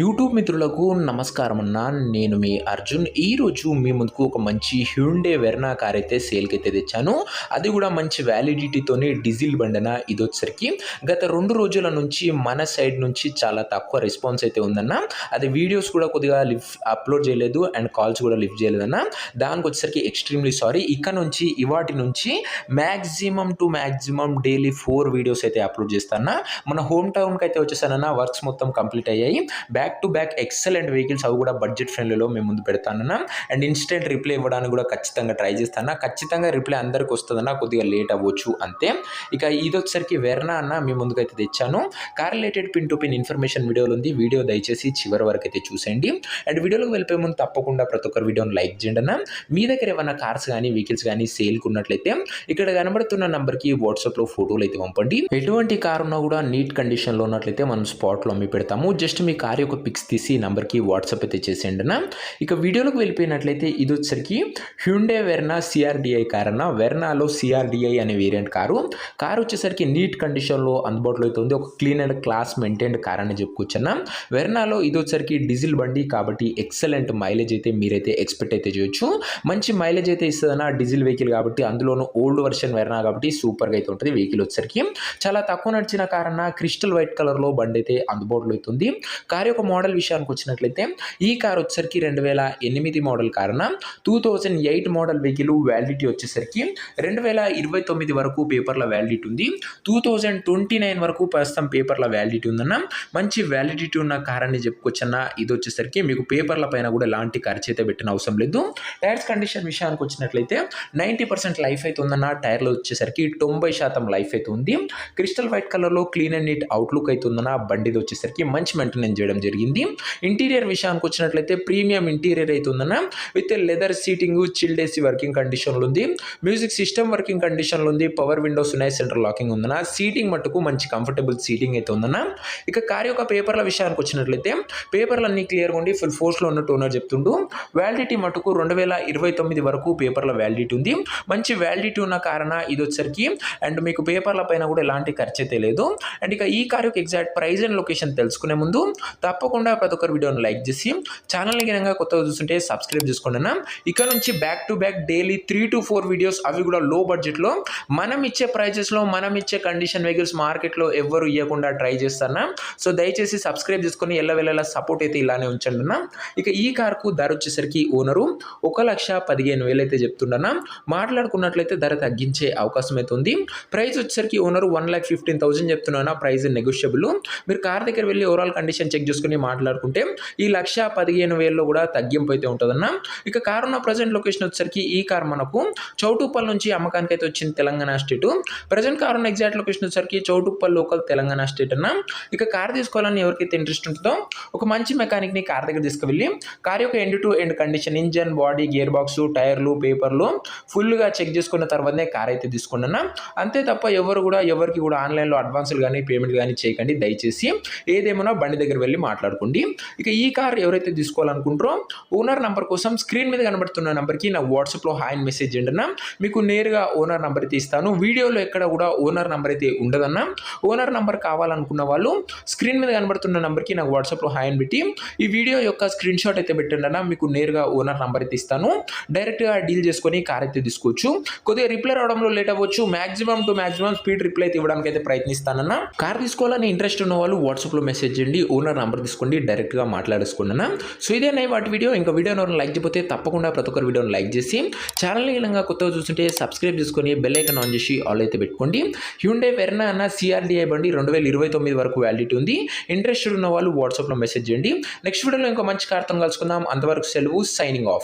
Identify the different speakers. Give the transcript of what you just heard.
Speaker 1: YouTube మిత్రులకు నమస్కారం అన్న. నేను మీ అర్జున్. ఈరోజు మీ ముందుకు ఒక మంచి హ్యుండే వెర్నా కార్ అయితే సేల్కి అయితే తెచ్చాను. అది కూడా మంచి వ్యాలిడిటీతోని డీజిల్ బండన. ఇది వచ్చేసరికి గత 2 రోజుల నుంచి మన సైడ్ నుంచి చాలా తక్కువ రెస్పాన్స్ అయితే ఉందన్న. అది వీడియోస్ కూడా కొద్దిగా అప్లోడ్ చేయలేదు అండ్ కాల్స్ కూడా లిఫ్ట్ చేయలేదన్న. దానికి వచ్చేసరికి ఎక్స్ట్రీమ్లీ సారీ. ఇక నుంచి ఇవాటి నుంచి maximum to maximum daily 4 videos అయితే అప్లోడ్ చేస్తాను. మన హోమ్ టౌన్కి అయితే వచ్చేసానన్న. వర్క్స్ మొత్తం కంప్లీట్ అయ్యాయి. Back to back excellent vehicles అవి కూడా బడ్జెట్ ఫ్రెండ్లీలో మేము ముందు పెడతానన్నా. అండ్ ఇన్స్టెంట్ రిప్లై ఇవ్వడానికి కూడా ఖచ్చితంగా ట్రై చేస్తాను. ఖచ్చితంగా రిప్లై అందరికి వస్తుందన్న, కొద్దిగా లేట్ అవ్వచ్చు అంతే. ఇక ఇది వచ్చేసరికి వెర్నా అన్న మీ ముందుకైతే తెచ్చాను. Car related pin to pin information వీడియోలో ఉంది. వీడియో దయచేసి చివరి వరకు అయితే చూసేయండి. అండ్ వీడియోలోకి వెళ్ళిపోయే ముందు తప్పకుండా ప్రతి ఒక్కరు వీడియోని లైక్ చేయండి అన్న. మీ దగ్గర ఏమైనా కార్స్ కానీ వెహికల్స్ కానీ సేల్కి ఉన్నట్లయితే ఇక్కడ కనబడుతున్న నంబర్కి వాట్సాప్లో ఫోటోలు అయితే పంపండి. ఎటువంటి కార్ ఉన్నా కూడా నీట్ కండిషన్లో ఉన్నట్లయితే మనం స్పాట్లో అమ్మి పెడతాము. జస్ట్ మీ కార్ యొక్క పిక్స్ తీసి నంబర్కి వాట్సాప్ అయితే చేసేయండి అన్న. ఇక వీడియోలోకి వెళ్ళిపోయినట్లయితే ఇది వచ్చేసరికి హ్యుండే వెర్నా సిఆర్డిఐ కార్ అన్న. వెర్నాలో సిఆర్డిఐ అనే వేరియంట్ కారు వచ్చేసరికి నీట్ కండిషన్లో అందుబాటులో అయితే ఉంది. ఒక clean and class maintained car అని చెప్పుకోవచ్చు అన్న. వెర్నాలో ఇది వచ్చేసరికి డీజిల్ బండి కాబట్టి ఎక్సలెంట్ మైలేజ్ అయితే మీరైతే ఎక్స్పెక్ట్ అయితే చేయొచ్చు. మంచి మైలేజ్ అయితే ఇస్తుందన్న. డీజిల్ వెహికల్ కాబట్టి, అందులోనూ ఓల్డ్ వర్షన్ వెర్నా కాబట్టి సూపర్గా అయితే ఉంటుంది. వెహికల్ వచ్చేసరికి చాలా తక్కువ నడిచిన కార్ అన్న. క్రిస్టల్ వైట్ కలర్లో బండి అయితే అందుబాటులో అవుతుంది. కార్ యొక్క మోడల్ విషయానికి వచ్చినట్లయితే ఈ కార్ వచ్చేసరికి 2008 మోడల్ కార్ అన్న. 2008 మోడల్ వెహికల్ వ్యాలిడిటీ వచ్చేసరికి 2029 వరకు పేపర్ల వ్యాలిడిటీ ఉంది. 2029 వరకు ప్రస్తుతం పేపర్ల వ్యాలిడిటీ ఉందన్న. మంచి వ్యాలిడిటీ ఉన్న కార్ అని చెప్పుకోవచ్చన్న. ఇది వచ్చేసరికి మీకు పేపర్ల పైన కూడా ఎలాంటి ఖర్చు అయితే పెట్టిన అవసరం లేదు. టైర్స్ కండిషన్ విషయానికి వచ్చినట్లయితే 90% లైఫ్ అయితే ఉందన్న. టైర్లో వచ్చేసరికి 90% లైఫ్ అయితే ఉంది. క్రిస్టల్ వైట్ కలర్లో క్లీన్ అండ్ నీట్ అవుట్లుక్ అయితే ఉందన్న. బండిది వచ్చేసరికి మంచి మెయింటెనెన్స్ చేయడం జరిగింది. ఇంటీరియర్ విషయానికి వచ్చినట్లయితే ప్రీమియం ఇంటీరియర్ అయితే ఉందన్న. With leather seating, chilled AC working కండిషన్లో ఉంది. మ్యూజిక్ సిస్టమ్ వర్కింగ్ కండిషన్లో ఉంది. పవర్ విండోస్ ఉన్నాయి. సెంట్రల్ లాకింగ్ ఉందన్న. సీటింగ్ మట్టుకు మంచి కంఫర్టబుల్ సీటింగ్ అయితే ఉందన్న. ఇక కార్ యొక్క పేపర్ల విషయానికి వచ్చినట్లయితే పేపర్లు అన్ని క్లియర్గా ఉండి ఫుల్ ఫోర్స్లో ఉన్నట్టు ఓనర్ చెప్తుండు. వ్యాలిడిటీ మట్టుకు 2029 వరకు పేపర్ల వ్యాలిడిటీ ఉంది. మంచి వ్యాలిడిటీ ఉన్న కారణ ఇది వచ్చేసరికి. అండ్ మీకు పేపర్ల పైన కూడా ఎలాంటి ఖర్చు అయితే లేదు. అండ్ ఇక ఈ కార్ యొక్క ఎగ్జాక్ట్ ప్రైస్ అండ్ లొకేషన్ తెలుసుకునే ముందు తప్పకుండా ప్రతి ఒక్కరు వీడియోని లైక్ చేసి ఛానల్ని కనుక కొత్తగా చూస్తుంటే సబ్స్క్రైబ్ చేసుకోండి అన్న. ఇక నుంచి back to back daily 3 to 4 videos, అవి కూడా లో బడ్జెట్లో మనం ఇచ్చే ప్రైజెస్లో మనం ఇచ్చే కండిషన్ వెహికల్స్ మార్కెట్లో ఎవరు ఇవ్వకుండా ట్రై చేస్తాను. సో దయచేసి సబ్స్క్రైబ్ చేసుకొని ఎల్లవెల్లలా సపోర్ట్ అయితే ఇలానే ఉంచండి అన్న. ఇక ఈ కార్కు ధర వచ్చేసరికి ఓనరు 1,15,000 అయితే చెప్తుండన్నా. మాట్లాడుకున్నట్లయితే ధర తగ్గించే అవకాశం అయితే ఉంది. ప్రైస్ వచ్చేసరికి ఓనరు 1,15,000 చెప్తున్నా. Price negotiable. మీరు కార్ దగ్గర వెళ్ళి ఓవరాల్ కండిషన్ చెక్ చేసుకుని మాట్లాడుకుంటే ఈ 1,15,000లో కూడా తగ్గింపు అయితే ఉంటుందన్న. ఇక కార్ ఉన్న ప్రజెంట్ లొకేషన్ వచ్చేసరికి ఈ కార్ మనకు చౌటుప్పల్ నుంచి అమ్మకానికి అయితే వచ్చింది, తెలంగాణ స్టేట్. ప్రజెంట్ కార్ ఉన్న ఎగ్జాక్ట్ లొకేషన్ వచ్చేసరికి చౌటుప్పల్ లోకల్, తెలంగాణ స్టేట్ అన్న. ఇక కార్ తీసుకోవాలని ఎవరికైతే ఇంట్రెస్ట్ ఉంటుందో ఒక మంచి మెకానిక్ని కార్ దగ్గర తీసుకువెళ్ళి కార్ యొక్క end to end condition, engine, body, gear box, టైర్లు, పేపర్లు ఫుల్గా చెక్ చేసుకున్న తర్వాతనే కార్ అయితే తీసుకోండి అన్న. అంతే తప్ప ఎవరికి కూడా ఆన్లైన్లో అడ్వాన్సులు కానీ పేమెంట్ కానీ చేయకండి దయచేసి. ఏదేమన్నా బండి దగ్గర వెళ్ళి మాట్లాడుకోండి. ఇక ఈ కార్ ఎవరైతే తీసుకోవాలనుకుంటారో ఓనర్ నంబర్ కోసం స్క్రీన్ మీద కనబడుతున్న నంబర్కి నా వాట్సాప్లో హాయ్ అని మెసేజ్ చేయండి అన్న. మీకు నేరుగా ఓనర్ నంబర్ అయితే ఇస్తాను. వీడియోలో ఎక్కడ కూడా ఓనర్ నంబర్ అయితే ఉండదన్న. ఓనర్ నంబర్ కావాలనుకున్న వాళ్ళు స్క్రీన్ మీద కనబడుతున్న నంబర్కి నాకు వాట్సాప్లో హాయ్ అని పెట్టి ఈ వీడియో యొక్క స్క్రీన్ షాట్ అయితే పెట్టండి అన్న. మీకు నేరుగా ఓనర్ నంబర్ అయితే ఇస్తాను. డైరెక్ట్గా డీల్ చేసుకొని కార్ అయితే తీసుకోవచ్చు. కొద్దిగా రిప్లై రావడంలో లేట్ అవ్వచ్చు. Maximum to maximum speed reply అయితే ఇవ్వడానికి అయితే ప్రయత్నిస్తానన్న. కార్ తీసుకోవాలని ఇంట్రెస్ట్ ఉన్న వాళ్ళు వాట్సాప్లో మెసేజ్ చేయండి. ఓనర్ నంబర్ తీసుకోండి, డైరెక్ట్గా మాట్లాడేసుకోండి అన్న. సో ఇదేనా వాటి వీడియో. ఇంకా వీడియోని ఎవరైనా లైక్ చేయకపోతే తప్పకుండా ప్రతి ఒక్కరు వీడియోని లైక్ చేసి ఛానల్ని కనుక కొత్తగా చూస్తుంటే సబ్స్క్రైబ్ చేసుకొని బెల్ ఐకాన్ ఆన్ చేసి ఆల్ అయితే పెట్టుకోండి. హ్యుండే వెర్నా అన్న సిఆర్డిఐ బండి 2029 వరకు వ్యాలిడిటీ ఉంది. ఇంట్రెస్టెడ్ ఉన్న వాళ్ళు వాట్సాప్లో మెసేజ్ చేయండి. నెక్స్ట్ వీడియోలో ఇంకో మంచి కార్తో కలుసుకుందాం. అంతవరకు సెలవు. Signing off.